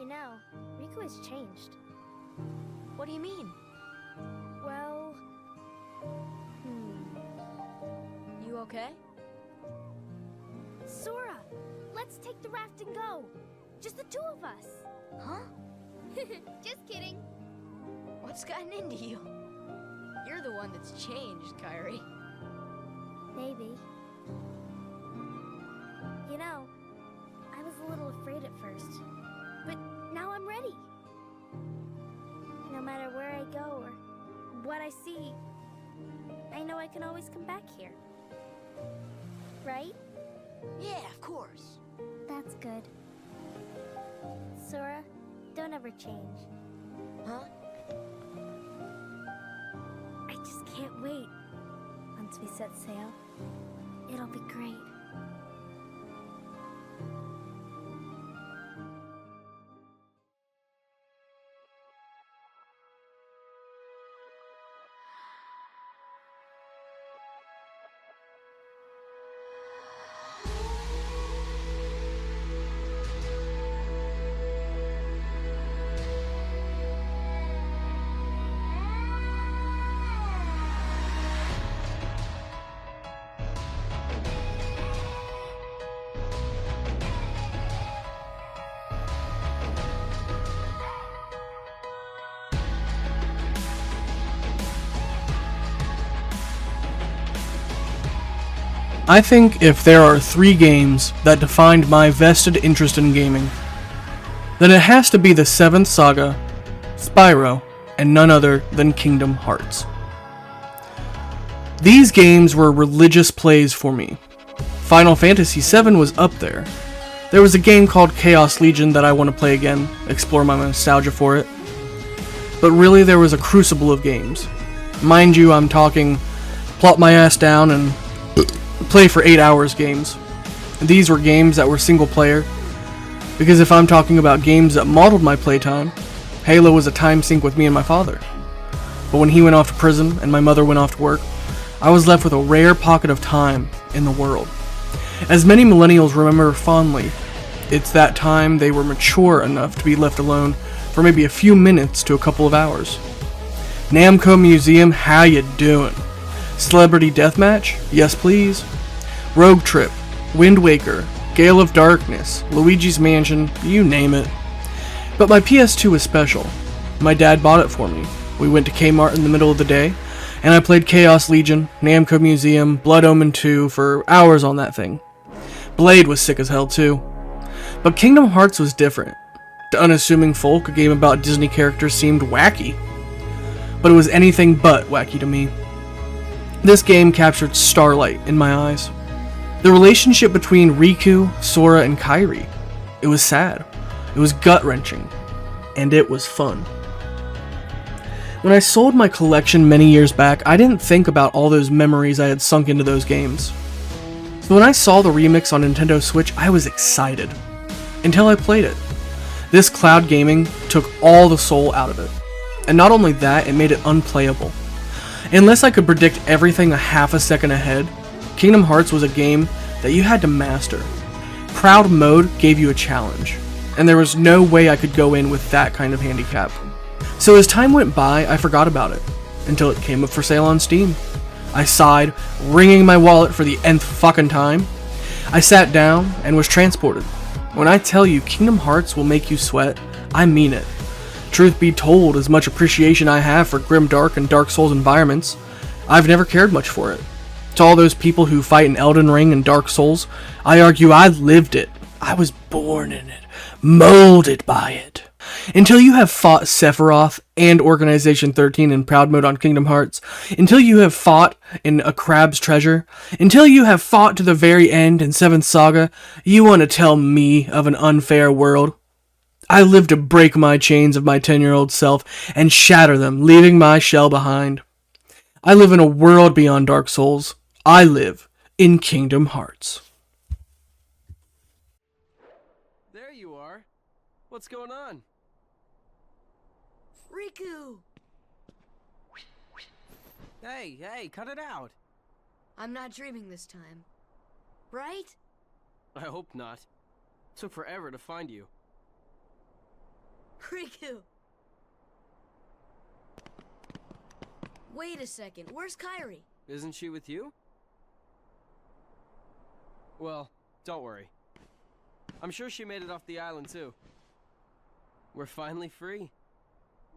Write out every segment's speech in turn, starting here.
know, Riku has changed. What do you mean? Well... You okay? Sora! Let's take the raft and go! Just the two of us! Huh? Just kidding. What's gotten into you? You're the one that's changed, Kairi. Maybe. You know, I was a little afraid at first, but now I'm ready. No matter where I go or what I see, I know I can always come back here. Right? Yeah, of course. That's good. Sora, don't ever change. Huh? I just can't wait. Once we set sail, it'll be great. I think if there are 3 games that defined my vested interest in gaming, then it has to be the 7th Saga, Spyro, and none other than Kingdom Hearts. These games were religious plays for me. Final Fantasy VII was up there. There was a game called Chaos Legion that I want to play again, explore my nostalgia for it. But really there was a crucible of games. Mind you, I'm talking plop my ass down and play for 8 hours games. These were games that were single player, because if I'm talking about games that modeled my playtime, Halo was a time sink with me and my father. But when he went off to prison and my mother went off to work, I was left with a rare pocket of time in the world. As many millennials remember fondly, it's that time they were mature enough to be left alone for maybe a few minutes to a couple of hours. Namco Museum, how you doing? Celebrity Deathmatch? Yes please. Rogue Trip, Wind Waker, Gale of Darkness, Luigi's Mansion, you name it. But my PS2 was special. My dad bought it for me. We went to Kmart in the middle of the day, and I played Chaos Legion, Namco Museum, Blood Omen 2 for hours on that thing. Blade was sick as hell too. But Kingdom Hearts was different. To unassuming folk, a game about Disney characters seemed wacky. But it was anything but wacky to me. This game captured starlight in my eyes. The relationship between Riku, Sora, and Kairi. It was sad. It was gut-wrenching. And it was fun. When I sold my collection many years back, I didn't think about all those memories I had sunk into those games. So when I saw the remix on Nintendo Switch, I was excited. Until I played it. This cloud gaming took all the soul out of it. And not only that, it made it unplayable. Unless I could predict everything a half a second ahead, Kingdom Hearts was a game that you had to master. Proud Mode gave you a challenge, and there was no way I could go in with that kind of handicap. So as time went by, I forgot about it, until it came up for sale on Steam. I sighed, wringing my wallet for the nth fucking time. I sat down and was transported. When I tell you Kingdom Hearts will make you sweat, I mean it. Truth be told, as much appreciation I have for grimdark and Dark Souls environments, I've never cared much for it. To all those people who fight in Elden Ring and Dark Souls, I argue I lived it. I was born in it, molded by it. Until you have fought Sephiroth and Organization 13 in Proud Mode on Kingdom Hearts, until you have fought in A Crab's Treasure, until you have fought to the very end in 7th Saga, you want to tell me of an unfair world? I live to break my chains of my 10-year-old self and shatter them, leaving my shell behind. I live in a world beyond Dark Souls. I live in Kingdom Hearts. There you are. What's going on? Riku! Hey, cut it out. I'm not dreaming this time. Right? I hope not. Took forever to find you. Riku! Wait a second, where's Kairi? Isn't she with you? Well, don't worry. I'm sure she made it off the island too. We're finally free.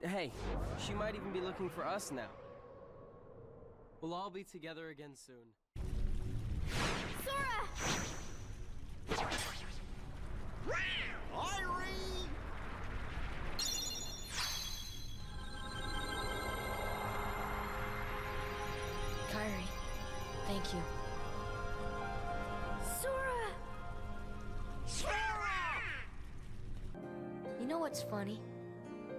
Hey, she might even be looking for us now. We'll all be together again soon. Sora! Kairi, thank you. Sora! You know what's funny?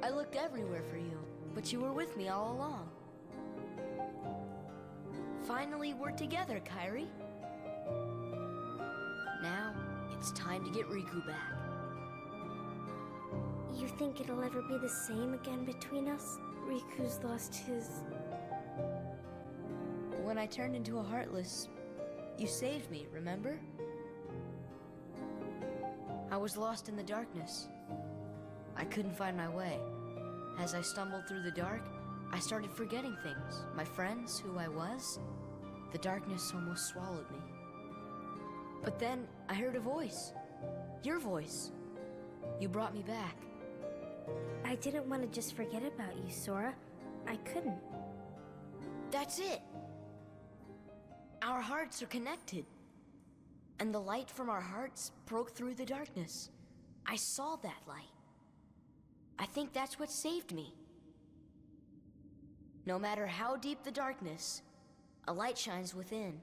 I looked everywhere for you, but you were with me all along. Finally, we're together, Kairi. Now, it's time to get Riku back. You think it'll ever be the same again between us? Riku's lost his... When I turned into a Heartless, you saved me, remember? I was lost in the darkness. I couldn't find my way. As I stumbled through the dark, I started forgetting things. My friends, who I was. The darkness almost swallowed me. But then I heard a voice. Your voice. You brought me back. I didn't want to just forget about you, Sora. I couldn't. That's it. Our hearts are connected. And the light from our hearts broke through the darkness. I saw that light. I think that's what saved me. No matter how deep the darkness, a light shines within.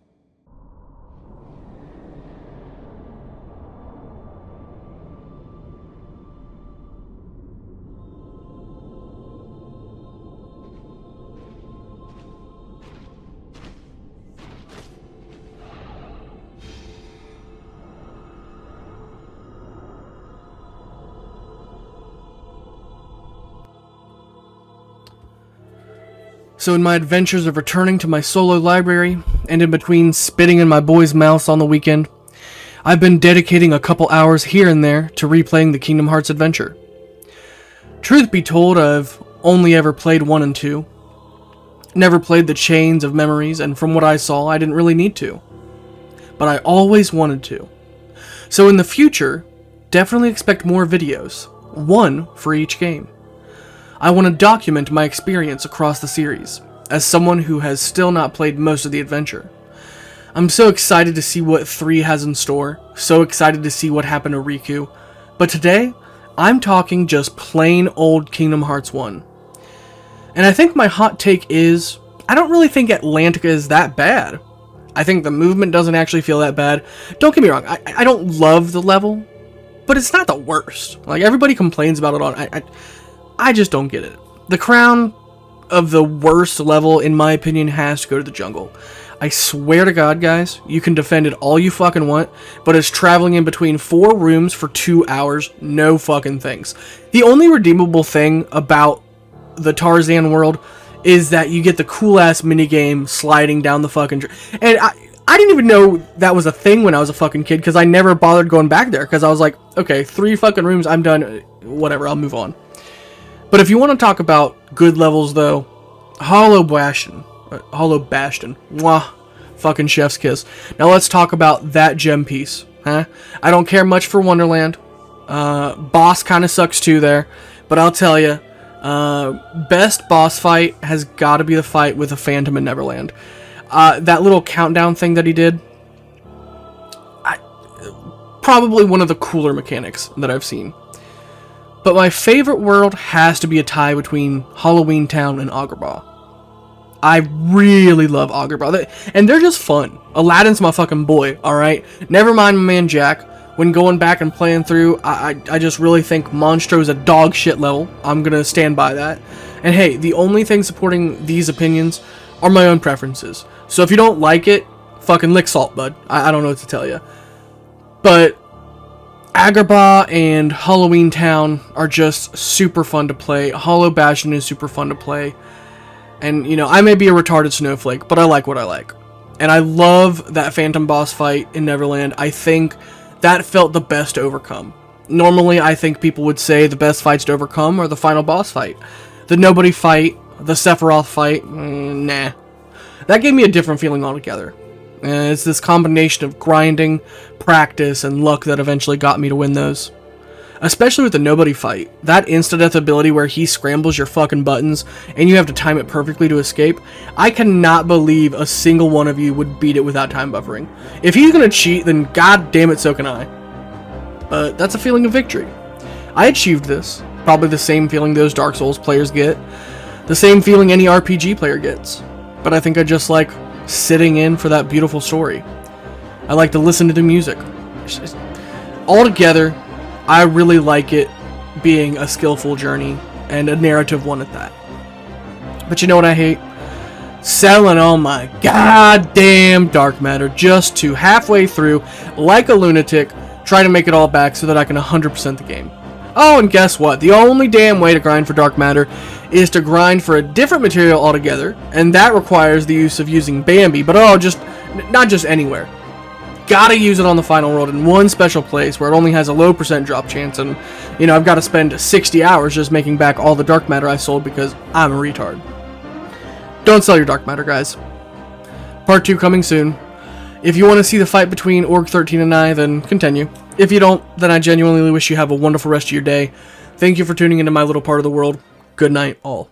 So in my adventures of returning to my solo library, and in between spitting in my boy's mouth on the weekend, I've been dedicating a couple hours here and there to replaying the Kingdom Hearts adventure. Truth be told, I've only ever played 1 and 2. Never played the Chains of Memories, and from what I saw, I didn't really need to. But I always wanted to. So in the future, definitely expect more videos, 1 for each game. I want to document my experience across the series, as someone who has still not played most of the adventure. I'm so excited to see what 3 has in store, so excited to see what happened to Riku, but today, I'm talking just plain old Kingdom Hearts 1. And I think my hot take is, I don't really think Atlantica is that bad. I think the movement doesn't actually feel that bad. Don't get me wrong, I don't love the level, but it's not the worst. Like, everybody complains about it on... I just don't get it. The crown of the worst level, in my opinion, has to go to the jungle. I swear to God, guys, you can defend it all you fucking want, but it's traveling in between 4 rooms for 2 hours. No fucking things. The only redeemable thing about the Tarzan world is that you get the cool-ass minigame sliding down the fucking... And I didn't even know that was a thing when I was a fucking kid, because I never bothered going back there, because I was like, okay, 3 fucking rooms, I'm done. Whatever, I'll move on. But if you want to talk about good levels, though, Hollow Bastion, mwah, fucking chef's kiss. Now let's talk about that gem piece, huh? I don't care much for Wonderland. Boss kind of sucks too there, but I'll tell you, best boss fight has got to be the fight with the Phantom in Neverland. That little countdown thing that he did, probably one of the cooler mechanics that I've seen. But my favorite world has to be a tie between Halloween Town and Agrabah. I really love Agrabah. And they're just fun. Aladdin's my fucking boy, alright? Never mind my man Jack. When going back and playing through, I just really think Monstro's a dog shit level. I'm gonna stand by that. And hey, the only thing supporting these opinions are my own preferences. So if you don't like it, fucking lick salt, bud. I don't know what to tell you. But Agrabah and Halloween Town are just super fun to play. Hollow Bastion is super fun to play. And, you know, I may be a retarded snowflake, but I like what I like. And I love that Phantom boss fight in Neverland. I think that felt the best to overcome. Normally, I think people would say the best fights to overcome are the final boss fight. The Nobody fight, the Sephiroth fight, nah. That gave me a different feeling altogether. It's this combination of grinding, practice, and luck that eventually got me to win those. Especially with the Nobody fight. That insta-death ability where he scrambles your fucking buttons and you have to time it perfectly to escape. I cannot believe a single one of you would beat it without time buffering. If he's gonna cheat, then god damn it, so can I. But that's a feeling of victory. I achieved this. Probably the same feeling those Dark Souls players get. The same feeling any RPG player gets. But I think I just like sitting in for that beautiful story. I like to listen to the music. Altogether, I really like it being a skillful journey, and a narrative one at that. But you know what I hate? Selling all my goddamn dark matter just to halfway through, like a lunatic, try to make it all back so that I can 100% the game. Oh, and guess what? The only damn way to grind for dark matter is to grind for a different material altogether, and that requires the use of using Bambi, but not just anywhere. Gotta use it on the final world in one special place where it only has a low % drop chance, and, I've got to spend 60 hours just making back all the dark matter I sold because I'm a retard. Don't sell your dark matter, guys. Part 2 coming soon. If you want to see the fight between Org 13 and I, then continue. If you don't, then I genuinely wish you have a wonderful rest of your day. Thank you for tuning into my little part of the world. Good night, all.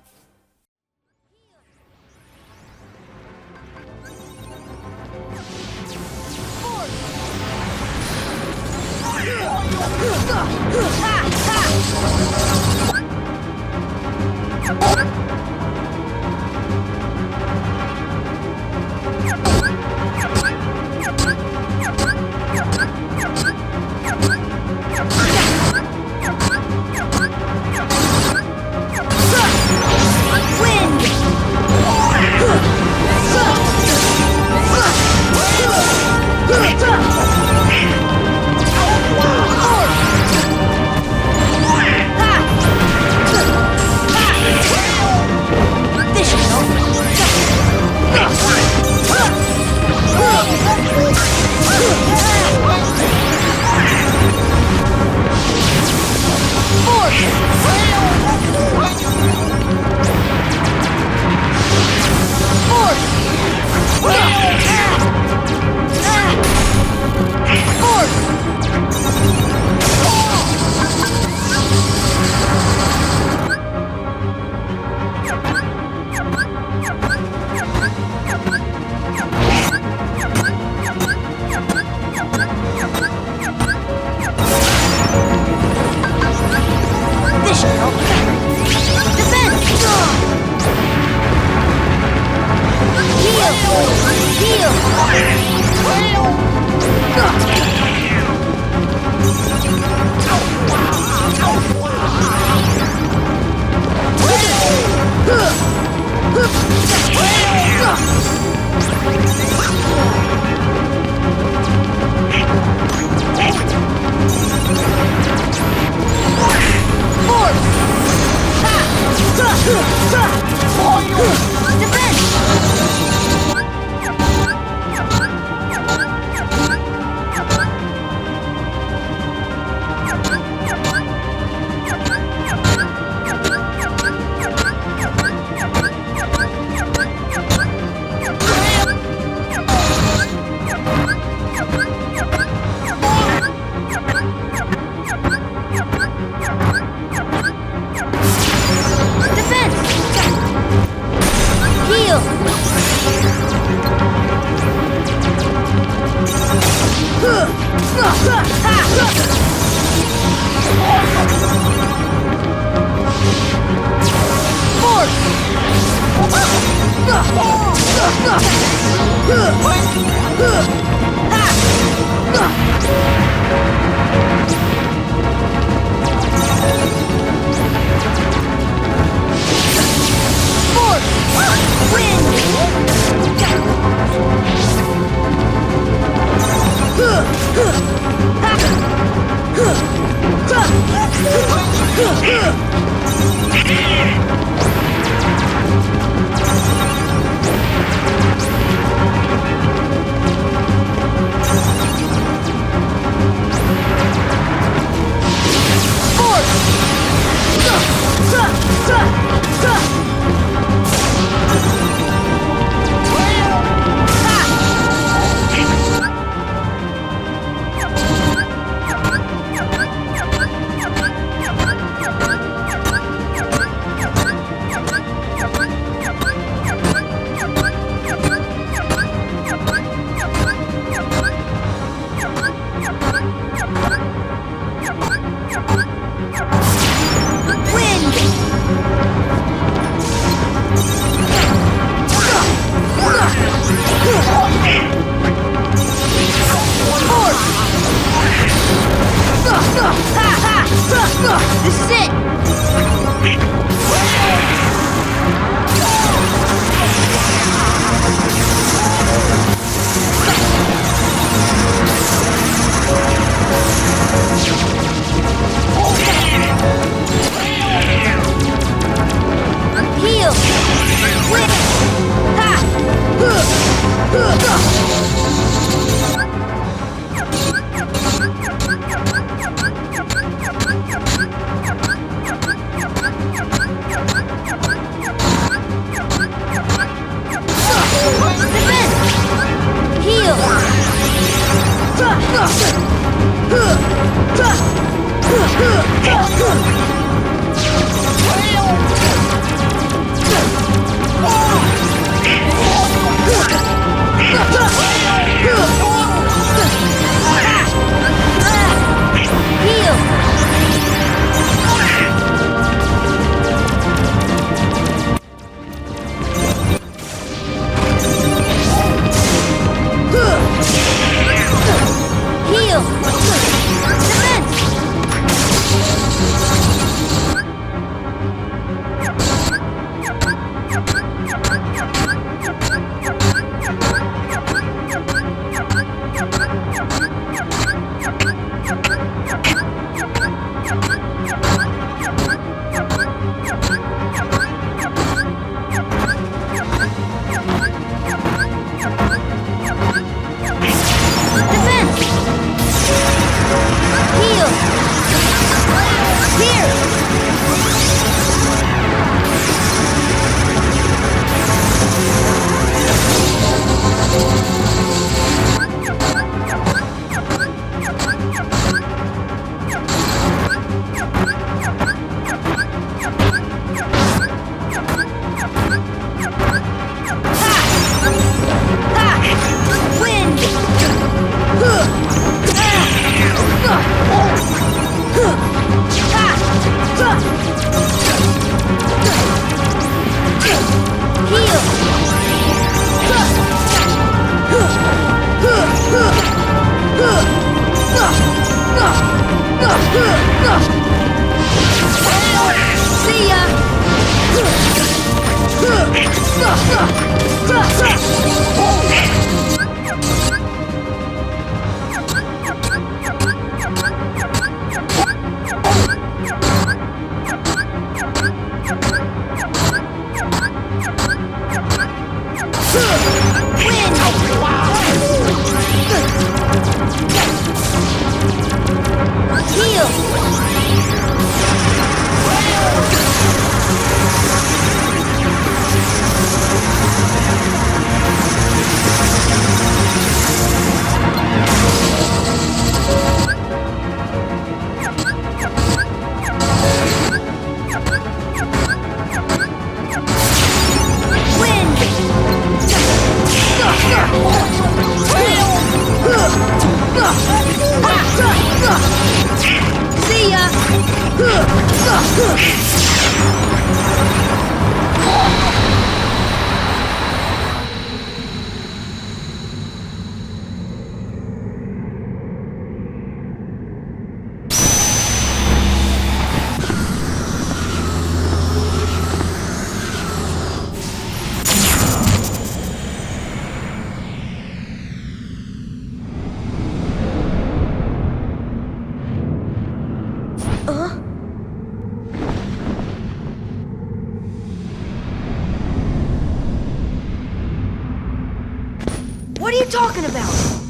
What are you talking about?